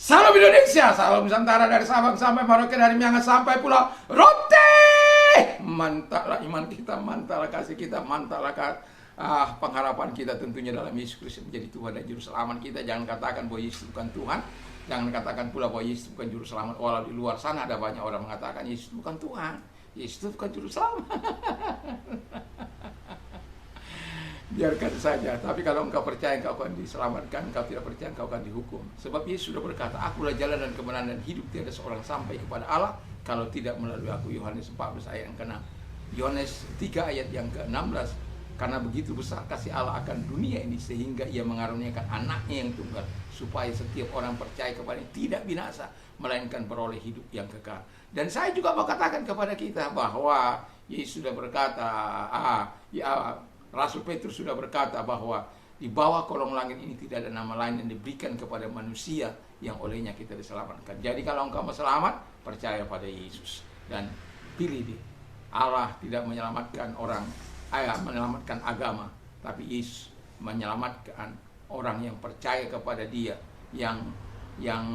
Salam Indonesia, salam Nusantara dari Sabang sampai Merauke, dari Miangas sampai Pulau Rote. Mantaplah iman kita, mantaplah kasih kita, mantaplah pengharapan kita tentunya dalam Yesus Kristus menjadi Tuhan dan Juru Selamat kita. Jangan katakan bahwa Yesus bukan Tuhan. Jangan katakan pula bahwa Yesus bukan Juru Selamat. Walau di luar sana ada banyak orang mengatakan Yesus bukan Tuhan, Yesus bukan Juru Selamat. Biarkan saja. Tapi kalau engkau percaya engkau akan diselamatkan, engkau tidak percaya engkau akan dihukum. Sebab Yesus sudah berkata, akulah jalan dan kebenaran dan hidup, tiada seorang sampai kepada Allah kalau tidak melalui aku. Yohanes 14 ayat yang ke-6. Yohanes 3 ayat yang ke-16. Karena begitu besar kasih Allah akan dunia ini sehingga ia mengaruniakan anaknya yang tunggal, supaya setiap orang percaya kepadanya tidak binasa, melainkan beroleh hidup yang kekal. Dan saya juga mau katakan kepada kita bahwa Yesus sudah berkata, Rasul Petrus sudah berkata bahwa di bawah kolong langit ini tidak ada nama lain yang diberikan kepada manusia yang olehnya kita diselamatkan. Jadi kalau engkau mau selamat, percaya pada Yesus dan pilih dia. Allah tidak menyelamatkan orang, menyelamatkan agama, tapi Yesus menyelamatkan orang yang percaya kepada dia, yang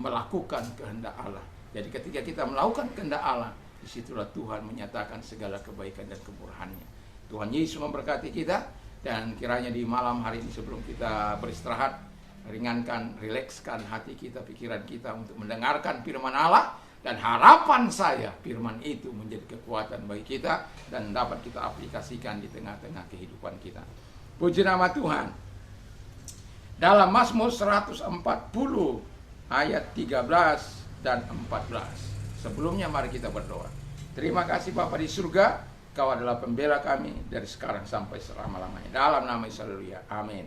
melakukan kehendak Allah. Jadi ketika kita melakukan kehendak Allah, disitulah Tuhan menyatakan segala kebaikan dan kemurahannya. Tuhan Yesus memberkati kita, dan kiranya di malam hari ini sebelum kita beristirahat, ringankan, rilekskan hati kita, pikiran kita untuk mendengarkan firman Allah. Dan harapan saya firman itu menjadi kekuatan bagi kita dan dapat kita aplikasikan di tengah-tengah kehidupan kita. Puji nama Tuhan. Dalam Mazmur 140 ayat 13 dan 14. Sebelumnya mari kita berdoa. Terima kasih Bapa di surga, Kau adalah pembela kami dari sekarang sampai selama-lamanya. Dalam nama Yesus, haleluya. Amin.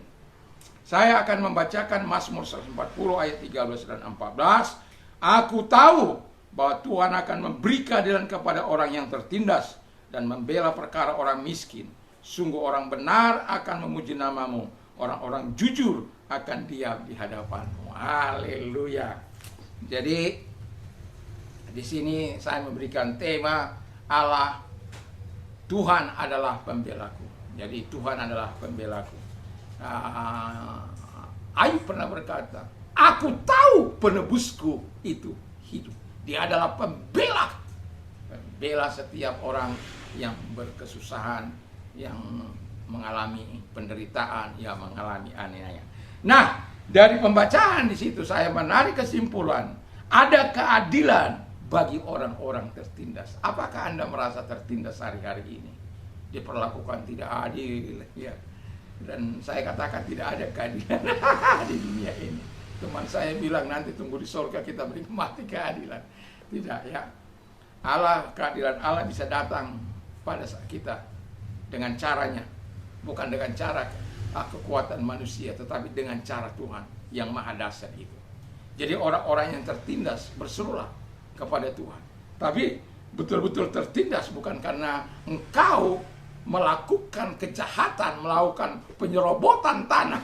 Saya akan membacakan Mazmur 140 ayat 13 dan 14. Aku tahu bahwa Tuhan akan memberi keadilan kepada orang yang tertindas dan membela perkara orang miskin. Sungguh orang benar akan memuji namamu, orang-orang jujur akan diam di hadapanmu. Haleluya. Jadi di sini saya memberikan tema Allah, Tuhan adalah pembelaku. Jadi Tuhan adalah pembelaku. Ayub pernah berkata, aku tahu penebusku itu hidup. Dia adalah pembela setiap orang yang berkesusahan, yang mengalami penderitaan, yang mengalami aniaya. Nah, dari pembacaan di situ saya menarik kesimpulan, ada keadilan bagi orang-orang tertindas. Apakah Anda merasa tertindas hari-hari ini? Diperlakukan tidak adil, ya. Dan saya katakan tidak ada keadilan di dunia ini. Teman saya bilang nanti tunggu di surga kita menikmati keadilan. Tidak, ya. Keadilan Allah bisa datang pada saat kita dengan caranya, bukan dengan cara kekuatan manusia, tetapi dengan cara Tuhan yang maha dahsyat itu. Jadi orang-orang yang tertindas berserulah kepada Tuhan. Tapi betul-betul tertindas bukan karena engkau melakukan kejahatan, melakukan penyerobotan tanah.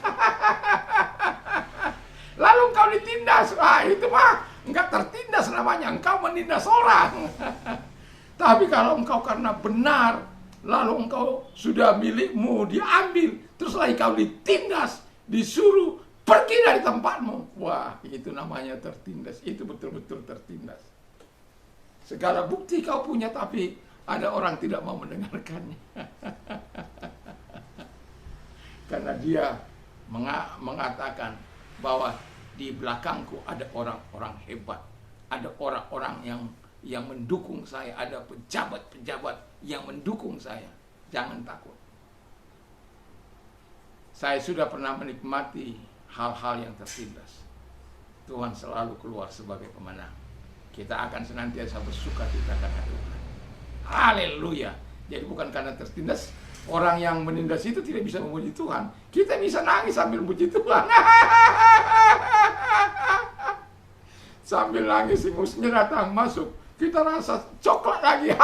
Lalu engkau ditindas, itu mah enggak tertindas namanya, engkau menindas orang. Tapi kalau engkau karena benar, lalu engkau sudah milikmu diambil, terus lagi kau ditindas, disuruh pergi dari tempatmu. Wah, itu namanya tertindas, itu betul-betul tertindas. Segala bukti kau punya, tapi ada orang tidak mau mendengarkannya. Karena dia mengatakan bahwa di belakangku ada orang-orang hebat, ada orang-orang yang mendukung saya, ada pejabat-pejabat yang mendukung saya. Jangan takut. Saya sudah pernah menikmati hal-hal yang tertindas. Tuhan selalu keluar sebagai pemenang. Kita akan senantiasa bersuka cita karena Tuhan. Haleluya. Jadi bukan karena tertindas, orang yang menindas itu tidak bisa memuji Tuhan. Kita bisa nangis sambil memuji Tuhan. Sambil nangis si musuhnya datang masuk, kita rasa coklat lagi.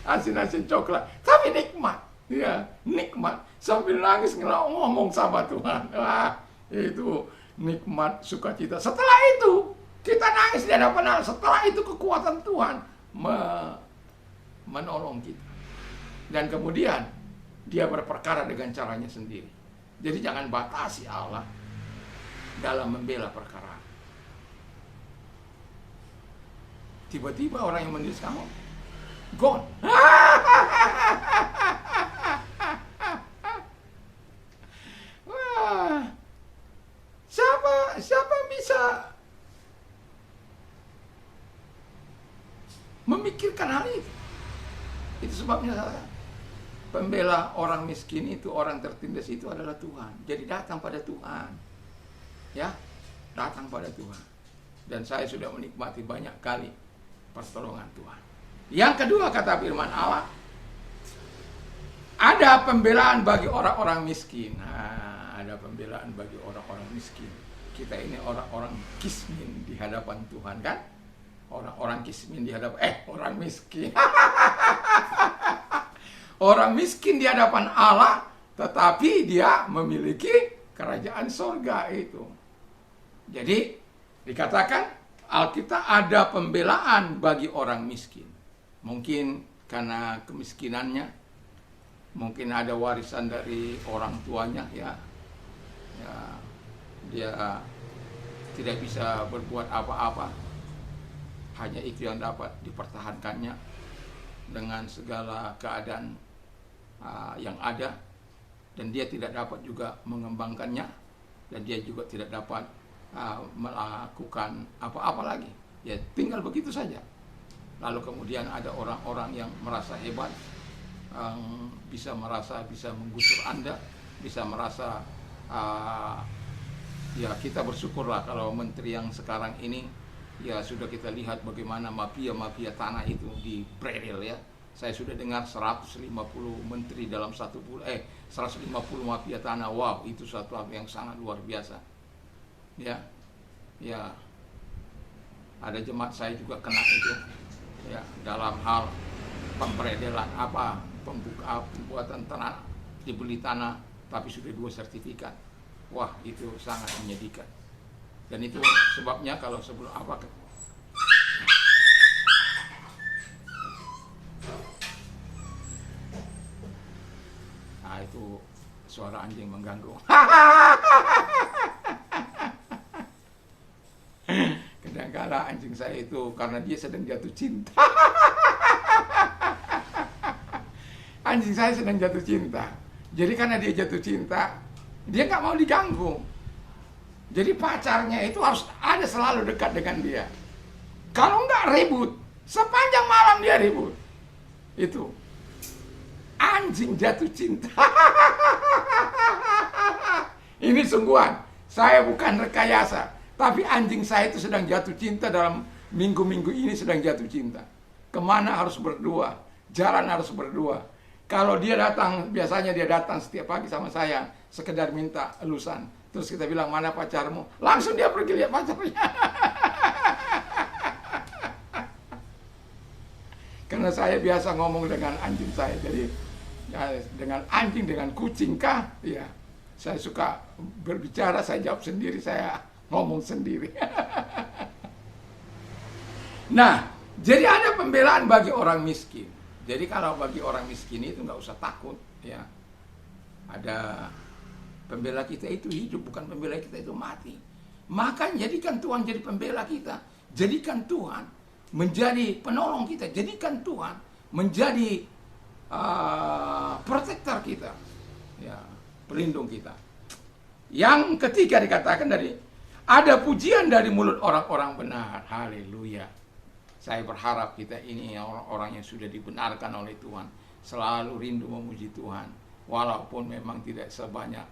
Asin-asin coklat, tapi nikmat. Ya, nikmat. Sambil nangis ngomong sama Tuhan. Wah, itu nikmat sukacita. Setelah itu kita nangis di hadapan Allah. Setelah itu kekuatan Tuhan menolong kita. Dan kemudian dia berperkara dengan caranya sendiri. Jadi jangan batasi Allah. dalam membela perkara. Tiba-tiba orang yang menulis kamu gone. Wah, siapa yang bisa memikirkan hal itu? Itu sebabnya pembela orang miskin itu, orang tertindas itu adalah Tuhan. Jadi datang pada Tuhan, ya, datang pada Tuhan. Dan saya sudah menikmati banyak kali pertolongan Tuhan. Yang kedua, kata firman Allah, ada pembelaan bagi orang-orang miskin. Nah, ada pembelaan bagi orang-orang miskin. Kita ini orang-orang kismin di hadapan Tuhan, kan? Orang-orang kismin di hadapan orang miskin. Orang miskin di hadapan Allah, tetapi dia memiliki kerajaan sorga itu. Jadi dikatakan Alkitab ada pembelaan bagi orang miskin. Mungkin karena kemiskinannya, mungkin ada warisan dari orang tuanya, ya dia tidak bisa berbuat apa-apa. Hanya itu yang dapat dipertahankannya dengan segala keadaan yang ada, dan dia tidak dapat juga mengembangkannya, dan dia juga tidak dapat melakukan apa-apa lagi. Ya tinggal begitu saja. Lalu kemudian ada orang-orang yang merasa hebat, bisa menggusur Anda, bisa merasa ya kita bersyukurlah kalau menteri yang sekarang ini, ya sudah kita lihat bagaimana mafia tanah itu di Brazil, ya. Saya sudah dengar 150 menteri dalam 150 mafia tanah. Wow, itu satu hal yang sangat luar biasa. Ya. Ada jemaat saya juga kena itu. Ya, dalam hal pemperedelan pembuatan tanah, dibeli tanah tapi sudah 2 sertifikat. Wah, itu sangat menyedihkan. Dan itu sebabnya kalau sebelum itu suara anjing mengganggu. Kadang-kadang anjing saya itu karena dia sedang jatuh cinta. Anjing saya sedang jatuh cinta. Jadi karena dia jatuh cinta, dia nggak mau diganggu. Jadi pacarnya itu harus ada selalu dekat dengan dia. Kalau nggak ribut, sepanjang malam dia ribut. Itu anjing jatuh cinta. Ini sungguhan. Saya bukan rekayasa, tapi anjing saya itu sedang jatuh cinta dalam minggu-minggu ini, sedang jatuh cinta. Kemana harus berdua, jalan harus berdua. Kalau dia datang, biasanya dia datang setiap pagi sama saya, sekedar minta elusan. Terus kita bilang, mana pacarmu? Langsung dia pergi lihat pacarnya. Karena saya biasa ngomong dengan anjing saya, jadi ya, dengan anjing, dengan kucing kah? Ya, saya suka berbicara, saya jawab sendiri, saya ngomong sendiri. Nah, jadi ada pembelaan bagi orang miskin. Jadi kalau bagi orang miskin itu nggak usah takut, ya. Ada pembela kita itu hidup, bukan pembela kita itu mati. Maka jadikan Tuhan jadi pembela kita. Jadikan Tuhan menjadi penolong kita. Jadikan Tuhan menjadi protektor kita, ya, pelindung kita. Yang ketiga dikatakan dari ada pujian dari mulut orang-orang benar. Haleluya. Saya berharap kita ini orang-orang yang sudah dibenarkan oleh Tuhan selalu rindu memuji Tuhan, walaupun memang tidak sebanyak.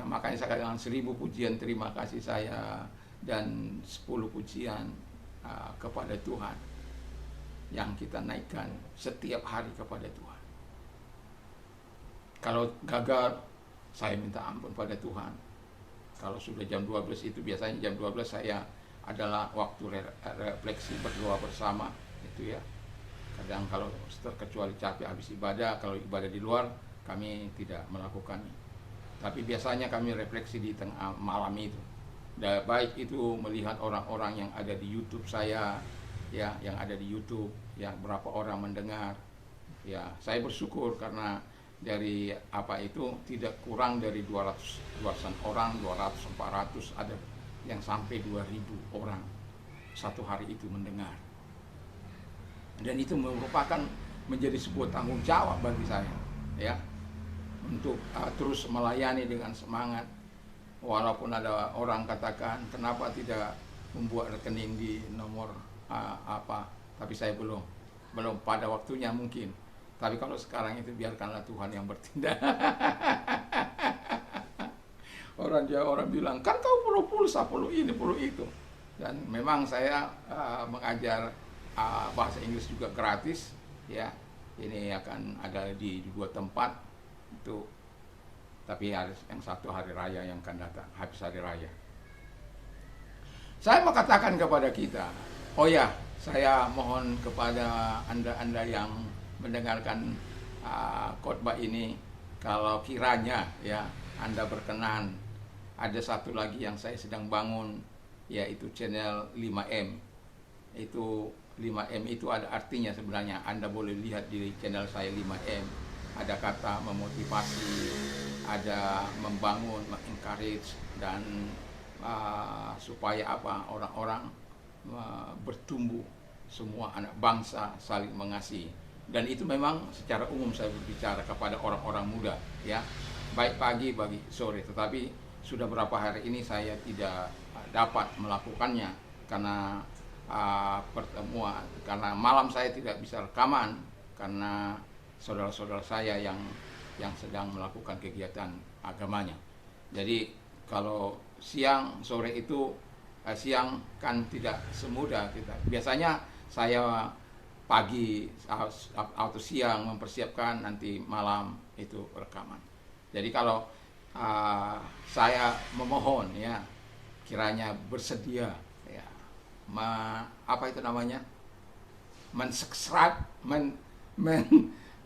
Makanya saya katakan 1000 pujian terima kasih saya, dan 10 pujian kepada Tuhan yang kita naikkan setiap hari kepada Tuhan. Kalau gagal, saya minta ampun pada Tuhan. Kalau sudah jam 12 itu, biasanya jam 12 saya adalah waktu refleksi berdoa bersama, itu ya. Kadang kalau terkecuali capek habis ibadah, kalau ibadah di luar kami tidak melakukannya. Tapi biasanya kami refleksi di tengah malam itu. Baik itu melihat orang-orang yang ada di YouTube saya, ya, yang ada di YouTube, ya, berapa orang mendengar. Ya, saya bersyukur karena dari apa itu tidak kurang dari 200-an orang, 200, 400, ada yang sampai 2000 orang satu hari itu mendengar. Dan itu merupakan menjadi sebuah tanggung jawab bagi saya, ya, untuk terus melayani dengan semangat. Walaupun ada orang katakan kenapa tidak membuat rekening di nomor apa, tapi saya belum pada waktunya mungkin. Tapi kalau sekarang itu biarkanlah Tuhan yang bertindak. Orang bilang, kan kau perlu pulsa, perlu ini, perlu itu. Dan memang saya mengajar bahasa Inggris juga gratis, ya. Ini akan ada di 2 tempat itu. Tapi harus yang satu hari raya yang akan datang, habis hari raya. Saya mau katakan kepada kita, oh ya, saya mohon kepada anda yang mendengarkan khotbah ini, kalau kiranya ya Anda berkenan, ada satu lagi yang saya sedang bangun, yaitu channel 5M. Itu 5M itu ada artinya sebenarnya. Anda boleh lihat di channel saya 5M. Ada kata memotivasi, ada membangun, mengencourage, dan supaya apa, orang-orang bertumbuh, semua anak bangsa saling mengasihi. Dan itu memang secara umum saya berbicara kepada orang-orang muda, ya, baik pagi bagi sore. Tetapi sudah berapa hari ini saya tidak dapat melakukannya karena pertemuan, karena malam saya tidak bisa rekaman karena saudara-saudara saya yang sedang melakukan kegiatan agamanya. Jadi kalau siang sore itu siang kan tidak semudah kita. Biasanya saya pagi atau siang mempersiapkan, nanti malam itu rekaman. Jadi kalau saya memohon, ya, kiranya bersedia, ya, apa itu namanya,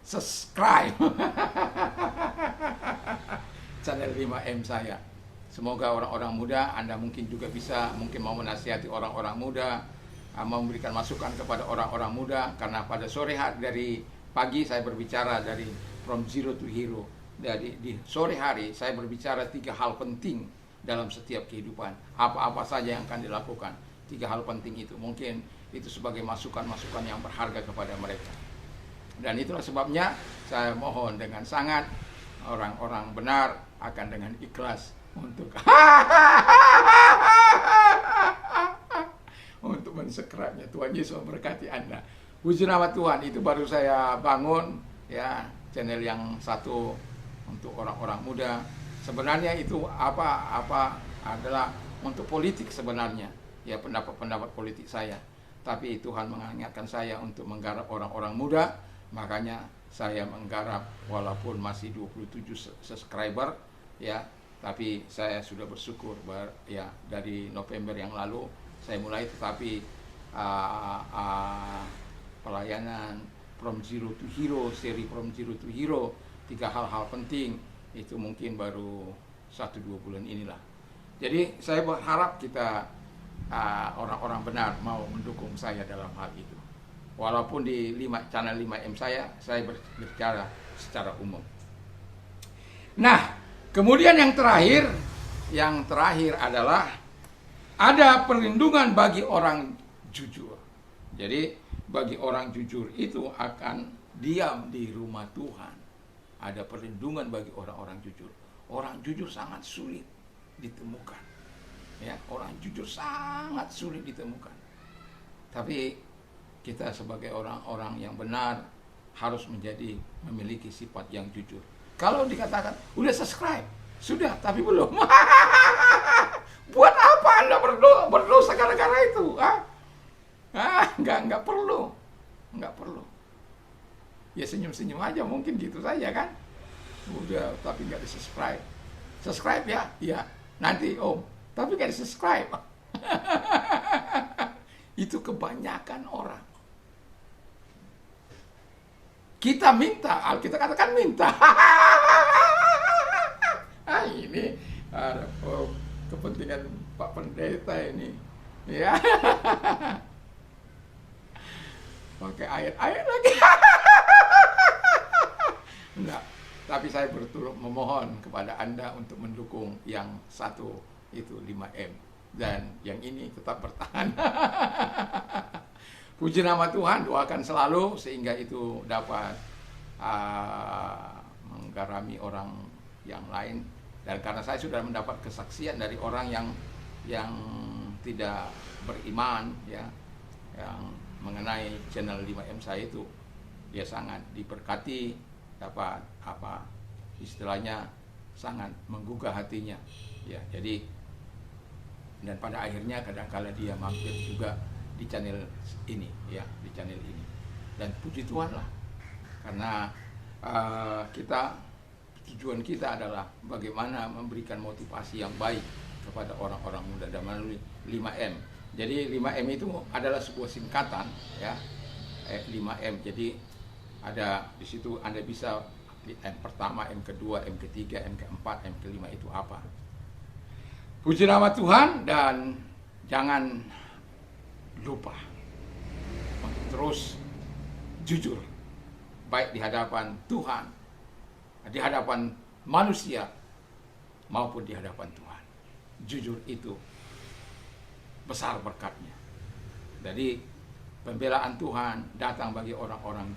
subscribe channel 5M saya. Semoga orang-orang muda, Anda mungkin juga bisa, mungkin mau menasihati orang-orang muda, memberikan masukan kepada orang-orang muda, karena pada sore hari, dari pagi saya berbicara dari from zero to hero. Jadi di sore hari saya berbicara 3 hal penting dalam setiap kehidupan. Apa-apa saja yang akan dilakukan. 3 hal penting itu mungkin itu sebagai masukan-masukan yang berharga kepada mereka. Dan itulah sebabnya saya mohon dengan sangat, orang-orang benar akan dengan ikhlas untuk untuk mensubscribe-nya. Tuhan Yesus memberkati Anda. Puji nama Tuhan. Itu baru saya bangun, ya, channel yang satu untuk orang-orang muda. Sebenarnya itu apa adalah untuk politik sebenarnya, ya, pendapat politik saya. Tapi Tuhan mengingatkan saya untuk menggarap orang-orang muda, makanya saya menggarap walaupun masih 27 subscriber, ya, tapi saya sudah bersyukur, ya, dari November yang lalu saya mulai, tetapi pelayanan from zero to hero, seri from zero to hero, 3 hal-hal penting itu mungkin baru 1-2 bulan inilah. Jadi saya berharap kita orang-orang benar mau mendukung saya dalam hal itu. Walaupun di channel 5M saya berbicara secara umum. Nah, kemudian yang terakhir adalah ada perlindungan bagi orang jujur. Jadi bagi orang jujur itu akan diam di rumah Tuhan. Ada perlindungan bagi orang-orang jujur. Orang jujur sangat sulit ditemukan. Ya, orang jujur sangat sulit ditemukan. Tapi kita sebagai orang-orang yang benar harus memiliki sifat yang jujur. Kalau dikatakan udah subscribe, sudah, tapi belum. Buat apa Anda berdosa gara-gara itu? Enggak perlu. Ya senyum-senyum aja, mungkin gitu saja kan. Udah, tapi nggak di-subscribe. Subscribe ya? Iya. Nanti Om, tapi nggak di-subscribe. Itu kebanyakan orang. Kita minta, kita katakan minta. Ini ada kepentingan Pak Pendeta ini, ya. Pakai ayat-ayat lagi. Enggak, Tapi saya memohon kepada Anda untuk mendukung yang satu itu 5M. Dan yang ini tetap bertahan. Puji nama Tuhan, doakan selalu sehingga itu dapat menggarami orang yang lain. Dan karena saya sudah mendapat kesaksian dari orang yang tidak beriman, ya, yang mengenai channel 5M saya itu, dia sangat diberkati, dapat istilahnya sangat menggugah hatinya, ya. Jadi dan pada akhirnya kadang-kala dia mampir juga di channel ini, ya, di channel ini. Dan puji Tuhan lah, karena tujuan kita adalah bagaimana memberikan motivasi yang baik kepada orang-orang muda dan melalui 5M. Jadi 5M itu adalah sebuah singkatan, ya, 5M. Jadi ada di situ Anda bisa M pertama, M kedua, M ketiga, M keempat, M kelima itu apa. Puji nama Tuhan, dan jangan lupa untuk terus jujur, baik di hadapan Tuhan, di hadapan manusia, maupun di hadapan Tuhan. Jujur itu besar berkatnya. Jadi pembelaan Tuhan datang bagi orang-orang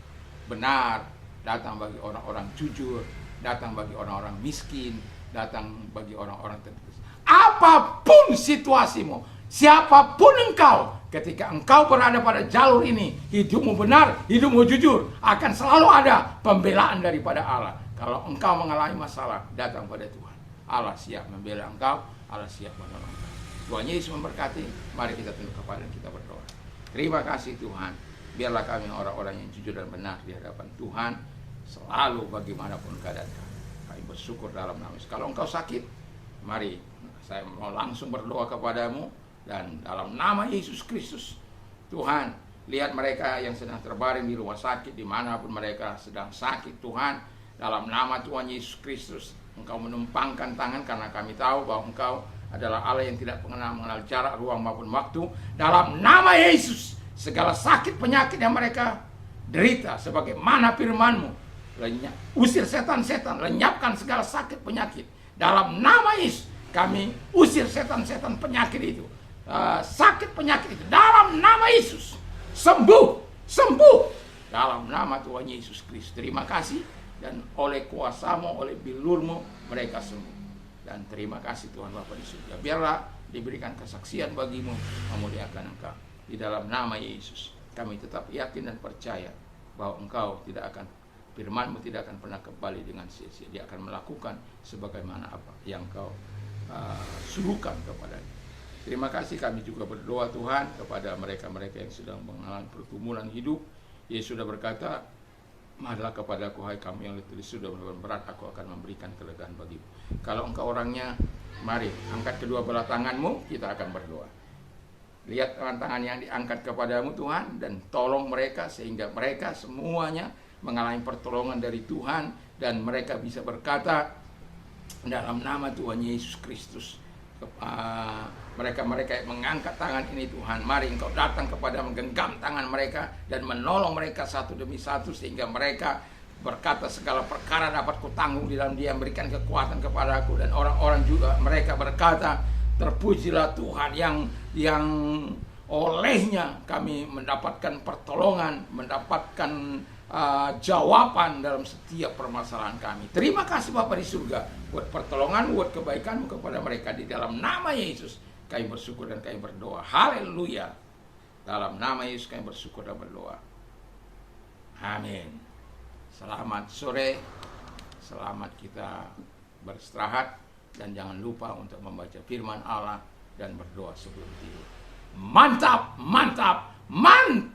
benar, datang bagi orang-orang jujur, datang bagi orang-orang miskin, datang bagi orang-orang tertentu. Apapun situasimu, siapapun engkau, ketika engkau berada pada jalur ini, hidupmu benar, hidupmu jujur, akan selalu ada pembelaan daripada Allah. Kalau engkau mengalami masalah, datang pada Tuhan. Allah siap membela engkau, Allah siap menolong engkau. Tuhan Yesus memberkati. Mari kita tunduk kepala dan kita berdoa. Terima kasih Tuhan. Biarlah kami orang-orang yang jujur dan benar di hadapan Tuhan selalu bagaimanapun keadaan kami. Kami bersyukur dalam nama Yesus. Kalau engkau sakit, mari saya mau langsung berdoa kepadamu, dan dalam nama Yesus Kristus, Tuhan, lihat mereka yang sedang terbaring di rumah sakit, dimanapun mereka sedang sakit, Tuhan, dalam nama Tuhan Yesus Kristus, Engkau menumpangkan tangan, karena kami tahu bahwa Engkau adalah Allah yang tidak pernah mengenal jarak, ruang maupun waktu. Dalam nama Yesus, segala sakit penyakit yang mereka derita, sebagaimana firman-Mu, usir setan-setan, lenyapkan segala sakit penyakit. Dalam nama Yesus, kami usir setan-setan penyakit itu, sakit penyakit itu, dalam nama Yesus. Sembuh, sembuh, dalam nama Tuhan Yesus Kristus. Terima kasih, dan oleh kuasa-Mu, oleh bilur-Mu, mereka sembuh. Dan terima kasih Tuhan Bapa di surga. Biarlah diberikan kesaksian bagimu, memuliakan Engkau. Di dalam nama Yesus, kami tetap yakin dan percaya bahwa Engkau tidak akan, firman-Mu tidak akan pernah kembali dengan sia-sia. Dia akan melakukan sebagaimana apa yang Engkau suruhkan kepadanya. Terima kasih. Kami juga berdoa Tuhan kepada mereka-mereka yang sedang mengalami pergumulan hidup. Yesus sudah berkata, marilah kepadaku hai kamu yang letih sudah berat, aku akan memberikan kelegaan bagimu. Kalau engkau orangnya, mari angkat kedua belah tanganmu, kita akan berdoa. Lihat tangan yang diangkat kepadamu Tuhan, dan tolong mereka sehingga mereka semuanya mengalami pertolongan dari Tuhan, dan mereka bisa berkata dalam nama Tuhan Yesus Kristus, mereka-mereka yang mengangkat tangan ini Tuhan, mari Engkau datang kepada, menggenggam tangan mereka dan menolong mereka satu demi satu, sehingga mereka berkata segala perkara dapat kutanggung di dalam Dia, memberikan kekuatan kepadaku. Dan orang-orang juga mereka berkata, terpujilah Tuhan yang olehnya kami mendapatkan pertolongan, mendapatkan jawaban dalam setiap permasalahan kami. Terima kasih Bapa di surga buat pertolongan, buat kebaikan-Mu kepada mereka. Di dalam nama Yesus kami bersyukur dan kami berdoa. Haleluya. Dalam nama Yesus kami bersyukur dan berdoa. Amin. Selamat sore. Selamat kita beristirahat, dan jangan lupa untuk membaca firman Allah dan berdoa sebelum tidur. Mantap, mantap, mantap.